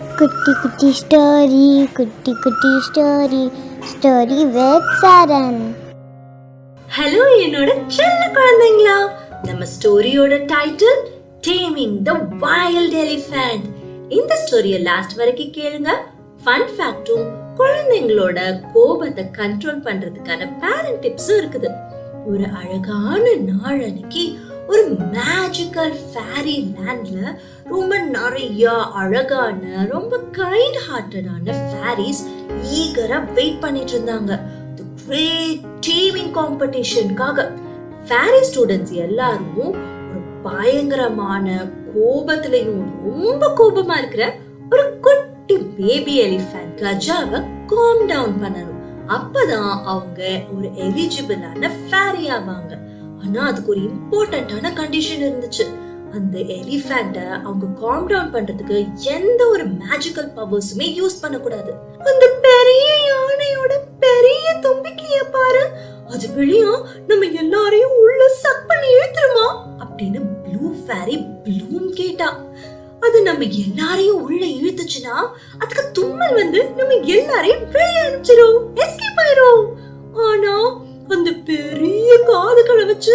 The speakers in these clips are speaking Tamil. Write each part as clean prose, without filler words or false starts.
குட்டி குட்டி ஸ்டோரி குட்டி குட்டி story story with Charan. Hello என்னோட செல்ல குழந்தைங்களா, நம்ம ஸ்டோரியோட title taming the wild elephant. இந்த ஸ்டோரியை லாஸ்ட் வரைக்கும் கேளுங்க. ஃபன் ஃபேக்டும் குழந்தைங்களோட கோபத்தை கண்ட்ரோல் பண்றதுக்கான பேரண்ட் டிப்ஸும் இருக்குது. ஒரு அழகான நாள் அன்னைக்கு ஒரு மேஜிக்கல் ஃபேரி லேண்ட்ல ரொம்ப நிறைய அழகான ரொம்ப கைண்ட் ஹார்ட்டடான ஃபேரிஸ் ஈகரா வெயிட் பண்ணிட்டு இருந்தாங்க தி கிரேட் டீமிங் காம்படிஷனுக்காக. ஃபேரி ஸ்டூடெண்ட்ஸ் எல்லாரும் ஒரு பயங்கரமான கோபத்திலையும் ரொம்ப கோபமா இருக்கிற ஒரு குட்டி பேபி எலிஃபண்ட் கஜாவை காம் டவுன் பண்ணணும். அப்பதான் அவங்க ஒரு எலிஜிபிளான ஃபேரி ஆவாங்க. ஆனா அதுக்கு ஒரு இம்பார்ட்டன்டான கண்டிஷன் இருந்துச்சு. அந்த எலிஃபண்ட அவங்க காம் டவுன் பண்றதுக்கு எந்த ஒரு மேஜிக்கல் பவர்ஸுமே யூஸ் பண்ணக்கூடாது. அந்த பெரிய யானையோட பெரிய தும்பிக்கைய பாரு, அது வெளியா நம்ம எல்லாரையும் உள்ள சக் பண்ணி இழுத்துருமா அப்படின்னு ப்ளூ ஃபேரி ப்ளூம் கேட்டா. அது நம்ம எல்லாரையும் உள்ள இழுத்துச்சுன்னா அதுக்கு தும்மல் வந்து நம்ம எல்லாரையும் வெளியே அனுப்பிச்சிரும், எஸ்கேப் ஆயிரும். ஆனா அந்த பெரிய காதுகளை வச்சு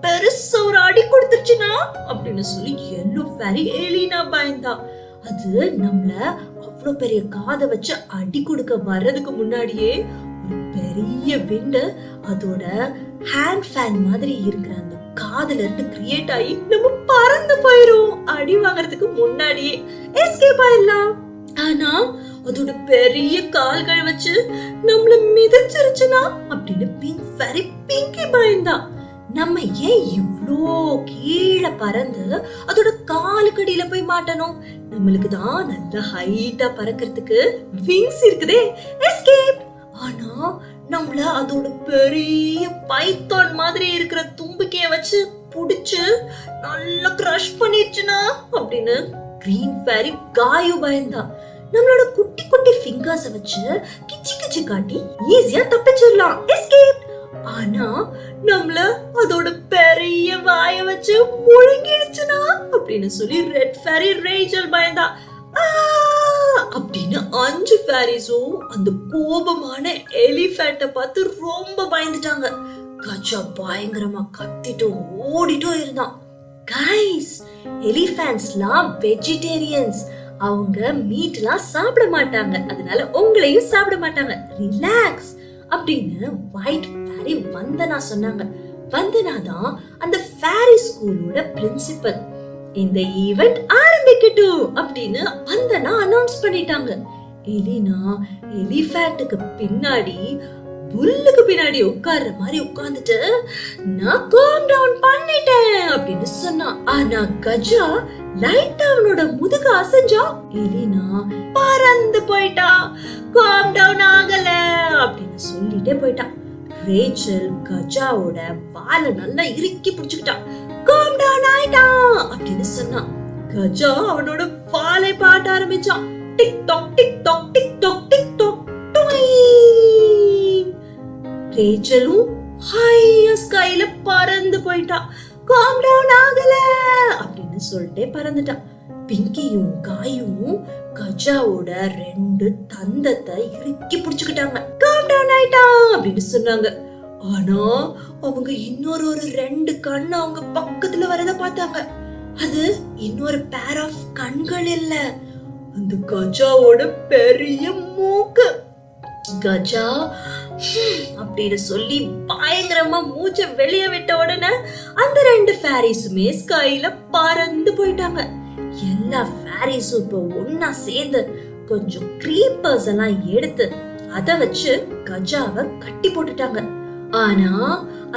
பெருசா ஒரு அடி கொடுத்துருச்சுனா அப்படின்னு சொல்லி எல்லோ ஃபேரி எலினா பயந்தா. அது நம்மள அவ்வளவு பெரிய காதை வச்சு அடி கொடுக்க வர்றதுக்கு முன்னாடியே ஒரு பெரிய விண்டு அதோட ஹேண்ட் ஃபேன் மாதிரி இருக்கிற அந்த காதுல இருந்து கிரியேட் ஆகி நம்ம பறந்து போயிரும். அடி வாங்குறதுக்கு முன்னாடியே எஸ்கேப் ஆயிடலாம். ஆனா அதோட பெரிய கால்கள் வச்சு நம்மள மிதிச்சிருச்சுனா அப்படின்னு பிங்க் ஃபேரி பிங்கி பயந்தா. நம்ம ஏன் இவ்ளோ கீழே பறந்து அதோட காலுக்கடியில போய் மாட்டணும்? நம்மளுக்கு தான் நல்ல ஹைட்டா பறக்கிறதுக்கு விங்ஸ் இருக்குதே, எஸ்கேப். ஆனா நம்மள அதோட பெரிய பைத்தான் மாதிரி இருக்கிற தும்பிக்கைய வச்சு புடிச்சு நல்லா கிரஷ் பண்ணிருச்சுனா அப்படின்னு கிரீன் ஃபேரி காயு பயந்தா. நம்மளோட குட்டி குட்டி ஃபிங்கர்ஸ வச்சு கிச்சி கிச்சி காட்டி ஈஸியா தப்பிச்சிடலாம், எஸ்கேப். ஆனா நம்மள அதோட பெரிய வாய வச்சு முழுங்கிடுச்சுனா அப்படின்னு சொல்லி ரெட் ஃபேரி ரேச்சல் பயந்தா. அப்படின்னு 5 ஃபேரிஸும் அந்த கோபமான எலிஃபண்ட பார்த்து ரொம்ப பயந்துட்டாங்க. கஜா பயங்கரமா கத்திட்டும் ஓடிட்டும் இருந்தான். கைஸ், எலிஃபண்ட்ஸ்லாம் வெஜிடேரியன்ஸ். அவங்க மீட்லாம் சாப்பிட மாட்டாங்க, அதனால உங்களையும் சாப்பிட மாட்டாங்க, ரிலாக்ஸ் அப்படின்னு ஒயிட் ஃபேரி வந்தனா சொன்னாங்க. வந்தனா தான் அந்த ஃபேரி ஸ்கூலோட பிரின்சிபல். இந்த ஈவென்ட் ஆரம்பிக்கட்டும் அப்படின்னு வந்தனா அனௌன்ஸ் பண்ணிட்டாங்க. எலினா எலிஃபண்ட்டுக்கு பின்னாடி புல்லுக்கு பின்னாடி உட்கார்ற மாதிரி உட்கார்ந்துட்டு நான் காம் டவுன் பண்ணிட்டேன் அப்படின்னு சொன்னான். ஆனா கஜா லைட்டா அவனோட முதுக அசைஞ்சா எலினா பறந்து போயிட்டா, காம் டவுன் ஆகல அப்படின்னு சொல்லிட்டே போயிட்டான். ரேச்சல் கஜாவோட வாலை நல்லா இறுக்கி பிடிச்சுக்கிட்டான். காம் டவுன் ஆயிட்டான் அப்படின்னு சொன்னான். கஜா அவனோட வாலை பாட்ட ஆரம்பிச்சான். Tick tock tick tock tick tock tick tock. ரேச்சலும் ஹையா ஸ்கைல பறந்து போயிட்டா. காம் டவுன் ஆகல அப்படின்னு சொல்லிட்டே பறந்துட்டான். பிங்கியும் காயும் கஜாவோட 2 தந்தத்தை இறுக்கி பிடிச்சுக்கிட்டாங்க. காம் டவுன் ஆயிட்டா அப்படின்னு சொன்னாங்க. ஆனா அவங்க இன்னொரு 2 கண்ணு அவங்க பக்கத்துல வரத பார்த்தாங்க. அது இன்னொரு பேர் ஆஃப் கண்கள் இல்ல, அந்த கஜாவோட பெரிய மூக்கு. கஜா அப்படின்னு சொல்லி பயங்கரமா மூச்சை வெளியே விட்ட உடனே அந்த 2 ஃபேரிஸுமே ஸ்கைல பறந்து போயிட்டாங்க. எல்லா ஃபேரிஸும் இப்போ ஒன்னா சேர்ந்து கொஞ்சம் கிரீப்பர்ஸ் எல்லாம் எடுத்து அத வச்சு கஜாவை கட்டி போட்டுட்டாங்க. ஆனா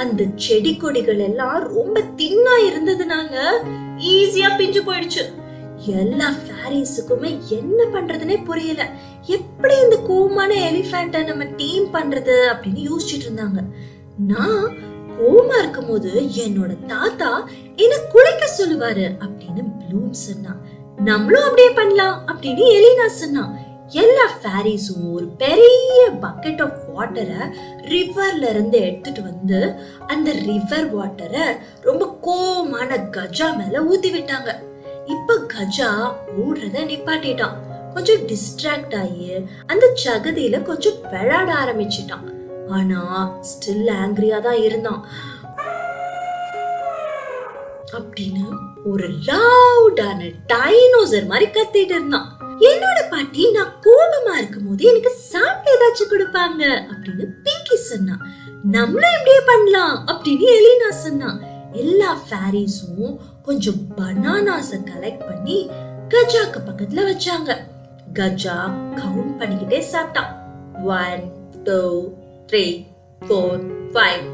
அந்த செடி கொடிகள் எல்லாம் ரொம்ப தின்னா இருந்ததுனால ஈஸியா பிஞ்சு போயிடுச்சு. எல்லா ஃபேரிஸுக்குமே என்ன பண்றதுன்னே புரியல. எப்படி இந்த கோமான எலிஃபண்ட நம்ம டீம் பண்றது அப்படின்னு யோசிச்சுட்டு இருந்தாங்க. நான் கோமா இருக்கும் போது என்னோட தாத்தா என்ன குளிக்க சொல்லுவாரு அப்படின்னு ப்ளூம் சொன்னா. நம்மளும் அப்படியே பண்ணலாம் அப்படின்னு எலினா சொன்னா. எல்லா ஃபேரிஸும் ஒரு பெரிய பக்கெட் ஆஃப் வாட்டரை ரிவர்ல இருந்து எடுத்துட்டு வந்து அந்த ரிவர் வாட்டரை ரொம்ப கோமான கஜா மேல ஊத்தி விட்டாங்க. இப்ப கஜா ஓடுறத நிப்பாட்டிட்டான். கொஞ்சம் டிஸ்ட்ராக்ட் ஆகி அந்த சகதியில கொஞ்சம் விளையாட ஆரம்பிச்சிட்டான். ஆனா ஸ்டில் ஆங்கிரியா தான் இருந்தான். அப்படின்னு ஒரு லவுடான டைனோசர் மாதிரி கத்திட்டு இருந்தான். என்னோட பாட்டி நான் கோபமா இருக்கும் போது எனக்கு சாப்பிட்டு ஏதாச்சும் கொடுப்பாங்க அப்படின்னு பிங்கி சொன்னா. நம்மளும் இப்படியே பண்ணலாம் அப்படின்னு எலினா சொன்னா. எல்லா ஃபேரிஸும் கொஞ்சம் பனானாஸ கலெக்ட் பண்ணி கஜாக்கு பக்கத்துல வச்சாங்க. கஜா கவுண்ட் பண்ணிக்கிட்டே சாப்பிட்டான். 1 2 3 4 5.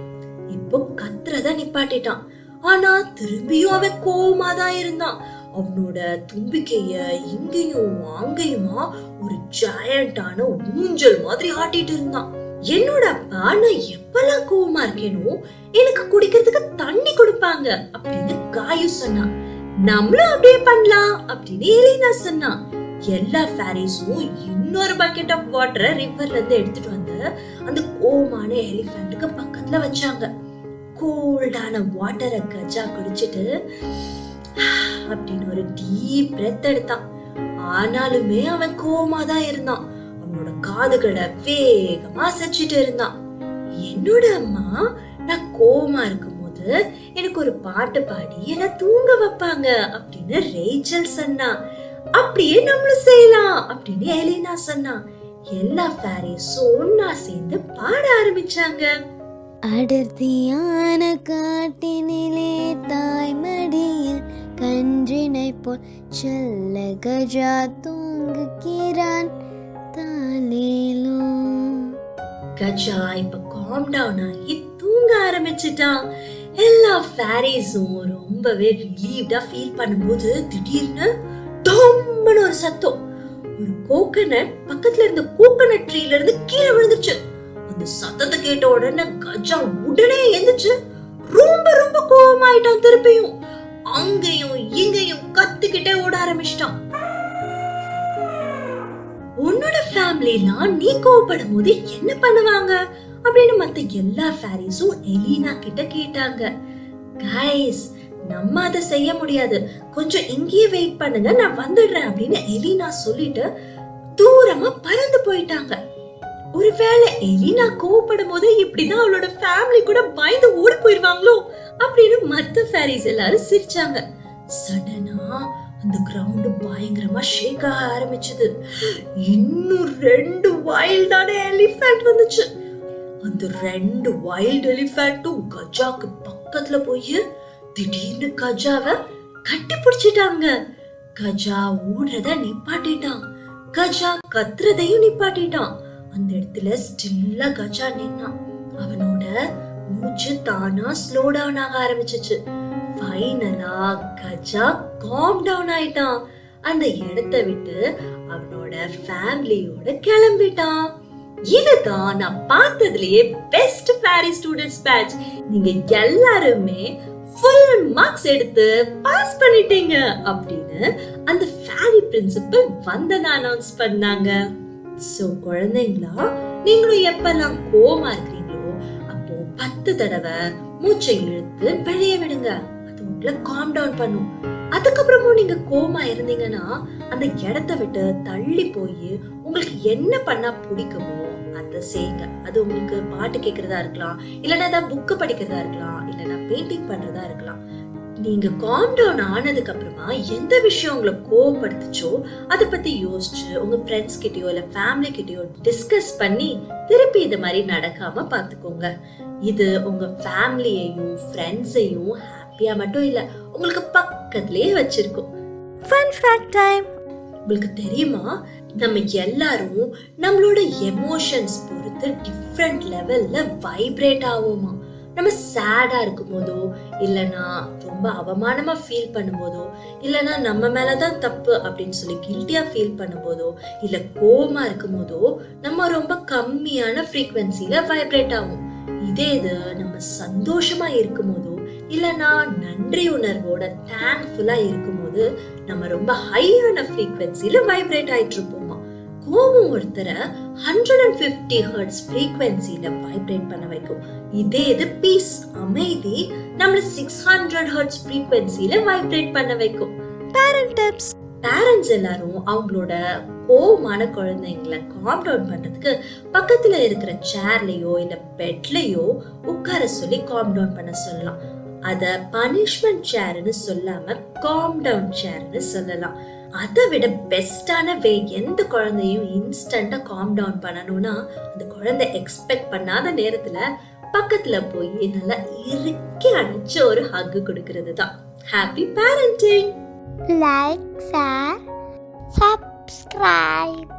இப்போ கத்துறத நிப்பாட்டிட்டான். ஆனா திரும்பியும் அவன் கோவமா தான் இருந்தான். அவனோட தும்பிக்கைய இங்கேயும் அங்கேயுமா ஒரு ஜாயண்டான ஊஞ்சல் மாதிரி ஆட்டிட்டு இருந்தான். என்னோட அப்பா நான் எப்பெல்லாம் கோவமா இருக்கேனோ எனக்கு குடிக்கிறதுக்கு தண்ணி கொடுப்பாங்க அப்படின்னு காயு சொன்னான். நம்மளும் அப்படியே பண்ணலாம் அப்படின்னு எலினா சொன்னா. எல்லா ஃபேரிஸும் இன்னொரு பக்கெட் ஆஃப் வாட்டரை ரிவர்ல இருந்து எடுத்துட்டு வந்து அந்த கோவமான எலிஃபென்ட்டுக்கு பக்கத்துல வச்சாங்க. கோல்டான வாட்டரை கஜா குடிச்சிட்டு அப்படின்னு ஒரு டீப் பிரெத் எடுத்தான். ஆனாலுமே அவன் கோவமா தான் இருந்தான். அவனோட காதுகளை வேகமா அசைச்சிட்டு இருந்தான். என்னோட அம்மா நான் கோவமா இருக்கும் போது எனக்கு ஒரு பாட்டு பாடி என்ன தூங்க வைப்பாங்க அப்படின்னு ரேச்சல் சொன்னா. அப்படியே நம்மளும் செய்யலாம் அப்படின்னு எலினா சொன்னா. எல்லா ஃபேரிஸும் ஒன்னா சேர்ந்து பாட ஆரம்பிச்சாங்க. அடர்த்தியான காட்டினிலே தாய்மடியில் கன்றினை போல் செல்ல கஜா தூங்குகிறான் தாலேலோ. கஜா இப்ப காம் டவுன் ஆகி தூங்க ஆரம்பிச்சிட்டான். எல்லா ஃபேரிஸும் ரொம்பவே ரிலீவ்டா ஃபீல் பண்ணும்போது திடீர்னு டம்னு ஒரு சத்தம். ஒரு கோகனட் பக்கத்துல இருந்த கோகனட் ட்ரீல இருந்து கீழே விழுந்துச்சு. அந்த சத்தத்தை கேட்ட உடனே கஜா உடனே எந்திரிச்சு ரொம்ப ரொம்ப கோவமாயிட்டான். திருப்பியும் அங்கேயும் இங்கேயும் கத்திக்கிட்டே ஓட ஆரம்பிச்சிட்டான். உன்னோட ஃபேமிலிலாம் நீ கோவப்படும் போது என்ன பண்ணுவாங்க அப்படின்னு மத்த எல்லா ஃபேரிஸும் எலினா கிட்ட கேட்டாங்க. கைஸ், நம்ம அதை செய்ய முடியாது, கொஞ்சம் இங்கேயே வெயிட் பண்ணுங்க, நான் வந்துடுறேன் அப்படின்னு எலினா சொல்லிட்டு தூரமா பறந்து போயிட்டாங்க. ஒருவேளை எலினா கோவப்படும் போது இப்படிதான் அவளோட ஃபேமிலி கூட பயந்து ஓடி போயிருவாங்களோ அப்படின்னு மத்த ஃபேரிஸ் எல்லாரும் சிரிச்சாங்க. சடனா அந்த கிரவுண்ட் பயங்கரமா ஷேக் ஆக ஆரம்பிச்சது. இன்னும் 2 வைல்டான எலிஃபென்ட் வந்துச்சு. அந்த 2 வைல்ட் எலிஃபென்ட்டும் கஜாக்கு பக்கத்துல போய் திடீர்னு கஜாவை கட்டி பிடிச்சிட்டாங்க. கஜா ஓடுறத நிப்பாட்டிட்டான். கஜா கத்துறதையும் நிப்பாட்டிட்டான். அந்த இடத்துல ஸ்டில்லா கஜா நின்னான். அவனோட மூச்சு தானா ஸ்லோ டவுன் ஆக ஆரம்பிச்சிச்சு. ஃபைனலா கஜா காம் டவுன் ஆயிட்டான். அந்த இடத்தை விட்டு அவனோட ஃபேமிலியோட கிளம்பிட்டான். இதுதான் நான் பார்த்ததுலயே பெஸ்ட் ஃபேரி ஸ்டூடெண்ட்ஸ் பேட்ச். நீங்க எல்லாருமே ஃபுல் மார்க்ஸ் எடுத்து பாஸ் பண்ணிட்டீங்க அப்படின்னு அந்த ஃபேரி பிரின்சிபல் வந்தன அனௌன்ஸ் பண்ணாங்க. சோ குழந்தைங்களா, நீங்களும் எப்பெல்லாம் கோவமா இருக்கிறீங்களோ அப்போ 10 தடவை மூச்சை இழுத்து வெளிய விடுங்க. அது உங்களை காம் டவுன் பண்ணும். அதுக்கப்புறமும் நீங்க கோவமா இருந்தீங்கன்னா அந்த இடத்த விட்டு தள்ளி போய் உங்களுக்கு என்ன பண்ணா பிடிக்குமோ அதை செய்யுங்க. அது உங்களுக்கு பாட்டு கேட்கறதா இருக்கலாம், இல்லைன்னா ஏதாவது புக்கு படிக்கிறதா இருக்கலாம், இல்லைன்னா பெயிண்டிங் பண்றதா இருக்கலாம். நீங்க காம் டவுன் ஆனதுக்கு அப்புறமா எந்த விஷயம் உங்களை கோவப்படுத்துச்சோ அதை பத்தி யோசிச்சு உங்க ஃப்ரெண்ட்ஸ் கிட்டயோ இல்ல ஃபேமிலி கிட்டயோ டிஸ்கஸ் பண்ணி திருப்பி இது மாதிரி நடக்காம பாத்துக்கோங்க. இது உங்க ஃபேமிலியையும் ஃப்ரெண்ட்ஸையும் ஹாப்பியா மட்டும் இல்ல, உங்களுக்கு பக்கத்திலேயே வச்சிருக்கும். Fun fact time. உங்களுக்கு தெரியுமா, நம்ம எல்லாரும் நம்மளோட எமோஷன்ஸ் பொறுத்து டிஃப்ரெண்ட் லெவல்ல வைப்ரேட் ஆகுமா. நம்ம சேடா இருக்கும் போதோ, இல்லைன்னா ரொம்ப அவமானமா ஃபீல் பண்ணும் போதோ, இல்லைன்னா நம்ம மேலதான் தப்பு அப்படின்னு சொல்லி கில்ட்டியா ஃபீல் பண்ணும் போதோ, இல்ல கோவமா இருக்கும் போதோ நம்ம ரொம்ப கம்மியான ஃப்ரீக்வன்சில வைப்ரேட் ஆகும். இதே இது நம்ம சந்தோஷமா இருக்கும் போதோ, இல்லைன்னா நன்றி உணர்வோட தேங்க்ஃபுல்லா இருக்கும் போது நம்ம ரொம்ப ஹையான ஃப்ரீக்வன்சில வைப்ரேட் ஆயிட்டு இருப்போமா. கோபம் ஒருத்தரை 150 ஹெர்ட்ஸ் ஃப்ரீக்வன்சில வைப்ரேட் பண்ண வைக்கும். இதே இது பீஸ், அமைதி, நம்மள 600 ஹெர்ட்ஸ் ஃப்ரீக்வன்சில வைப்ரேட் பண்ண வைக்கும். Parent tips. பேரண்ட்ஸ் எல்லாரும் அவங்களோட கோவமான குழந்தைங்களை காம் டவுன் பண்றதுக்கு பக்கத்துல இருக்கிற சேர்லயோ இல்ல பெட்லயோ உட்கார சொல்லி காம் டவுன் பண்ண சொல்லலாம். அத பனிஷ்மெண்ட் சேர்னு சொல்லாம காம் டவுன் சேர்னு சொல்லலாம். அதை விட பெஸ்டான வே எந்த குழந்தையும் இன்ஸ்டன்டா காம் டவுன் பண்ணணும்னா, அந்த குழந்தை எக்ஸ்பெக்ட் பண்ணாத நேரத்துல பக்கத்துல போய் நல்லா இறுக்கி அணைச்சு ஒரு ஹக் கொடுக்கிறது தான். Happy parenting. Like, share, subscribe.